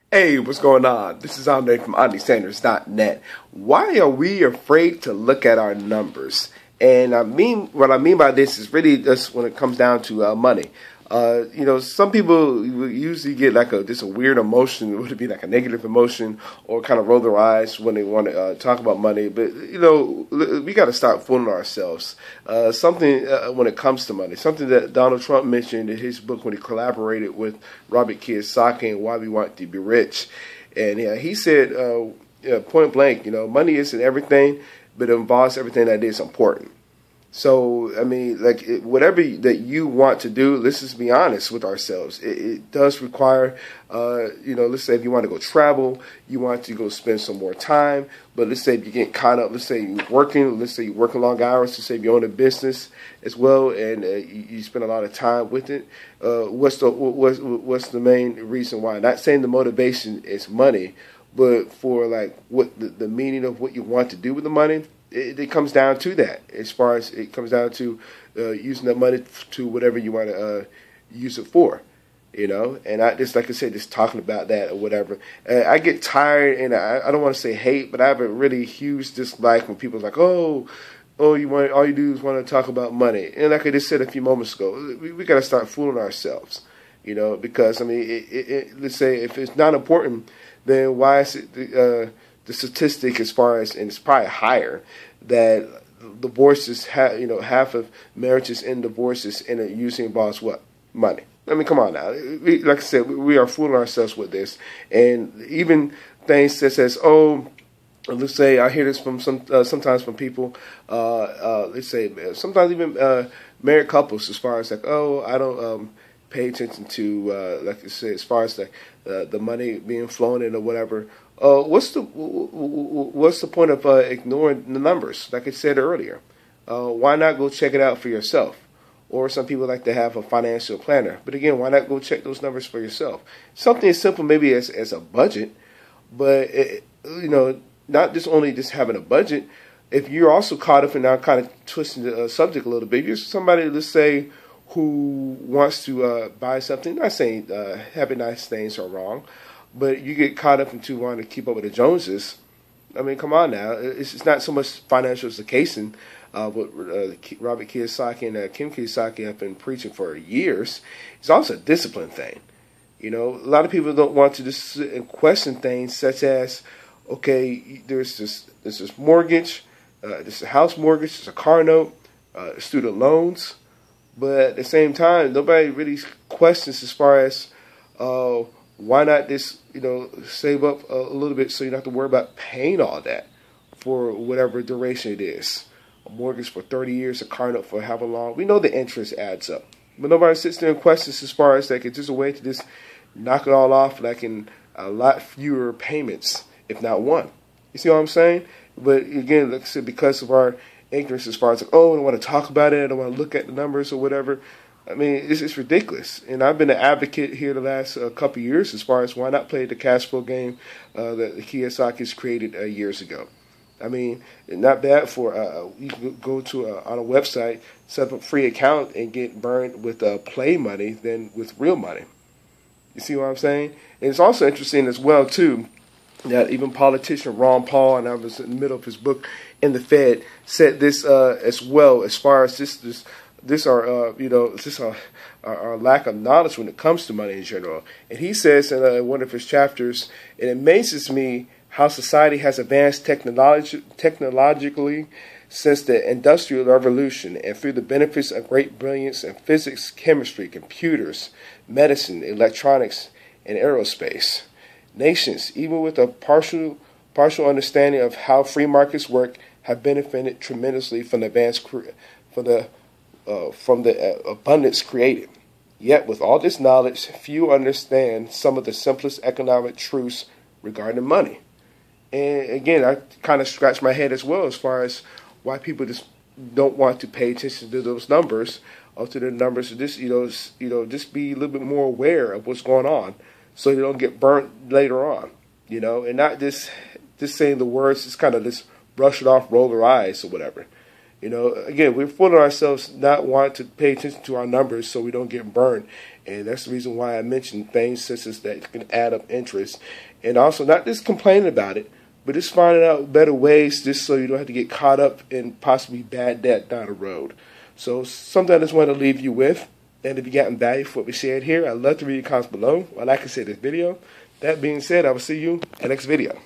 Hey, what's going on? This is Andre from OnlySanders.net. Why are we afraid to look at our numbers? And what I mean by this is really just when it comes down to money. Some people usually get like just a weird emotion. Would it be like a negative emotion, or kind of roll their eyes when they want to talk about money? But we got to stop fooling ourselves. Something when it comes to money, something that Donald Trump mentioned in his book when he collaborated with Robert Kiyosaki and Why We Want to Be Rich, and he said point blank, money isn't everything, but it involves everything that is important. So, I mean, whatever that you want to do, let's just be honest with ourselves. It does require, let's say if you want to go travel, you want to go spend some more time. But let's say if you get caught up, let's say you're working long hours, let's say you own a business as well, and you spend a lot of time with it. What's the main reason why? Not saying the motivation is money, but for what the meaning of what you want to do with the money. It comes down to that, as far as it comes down to using that money to whatever you want to use it for, And I just, like I said, just talking about that or whatever. I get tired, and I don't want to say hate, but I have a really huge dislike when people are like, all you do is want to talk about money. And like I just said a few moments ago, we got to start fooling ourselves, because I mean, let's say if it's not important, then why is it the statistic as far as, and it's probably higher, that divorces, half of marriages end divorces, and it usually involves what? Money. I mean, come on now. Like I said, we are fooling ourselves with this. And even things such as, let's say, I hear this from sometimes from people, let's say, sometimes even married couples, as far as I don't pay attention to, like I said, as far as the money being flown in or whatever. What's the point of ignoring the numbers? Like I said earlier, why not go check it out for yourself? Or some people like to have a financial planner. But again, why not go check those numbers for yourself? Something as simple maybe as a budget, but not just only just having a budget. If you're also caught up in now kind of twisting the subject a little bit, you're somebody, let's say, who wants to buy something. Not saying having nice things are wrong, but you get caught up into wanting to keep up with the Joneses. I mean, come on now. It's not so much financial education. What Robert Kiyosaki and Kim Kiyosaki have been preaching for years. It's also a discipline thing. A lot of people don't want to just sit and question things such as, okay, there's this mortgage, there's a house mortgage, there's a car note, student loans. But at the same time, nobody really questions as far as why not just save up a little bit so you don't have to worry about paying all that for whatever duration it is. A mortgage for 30 years, a car note for however long. We know the interest adds up, but nobody sits there and questions as far as it's just a way to just knock it all off in a lot fewer payments, if not one. You see what I'm saying? But again, like I said, because of our ignorance as far as I don't want to talk about it, I don't want to look at the numbers or whatever. I mean, it's ridiculous. And I've been an advocate here the last couple of years as far as why not play the cash flow game that Kiyosaki's created years ago. I mean, not bad for you can go to on a website, set up a free account, and get burned with play money than with real money. You see what I'm saying? And it's also interesting as well too that even politician Ron Paul, and I was in the middle of his book in the Fed, said this as well, as far as our lack of knowledge when it comes to money in general. And he says in one of his chapters, it amazes me how society has advanced technologically since the Industrial Revolution, and through the benefits of great brilliance in physics, chemistry, computers, medicine, electronics, and aerospace. Nations, even with a partial understanding of how free markets work, have benefited tremendously from the abundance created. Yet, with all this knowledge, few understand some of the simplest economic truths regarding money. And again, I kind of scratch my head as well as far as why people just don't want to pay attention to those numbers or to the numbers. Just just be a little bit more aware of what's going on, so you don't get burnt later on. And not just saying the words, just kind of just brush it off, roll their eyes or whatever. You know, again, we're fooling ourselves not wanting to pay attention to our numbers so we don't get burned. And that's the reason why I mentioned things such as that can add up interest. And also not just complaining about it, but just finding out better ways just so you don't have to get caught up in possibly bad debt down the road. So something I just want to leave you with. And if you gotten value for what we shared here, I'd love to read your comments below. Or like I said, this video. That being said, I will see you in the next video.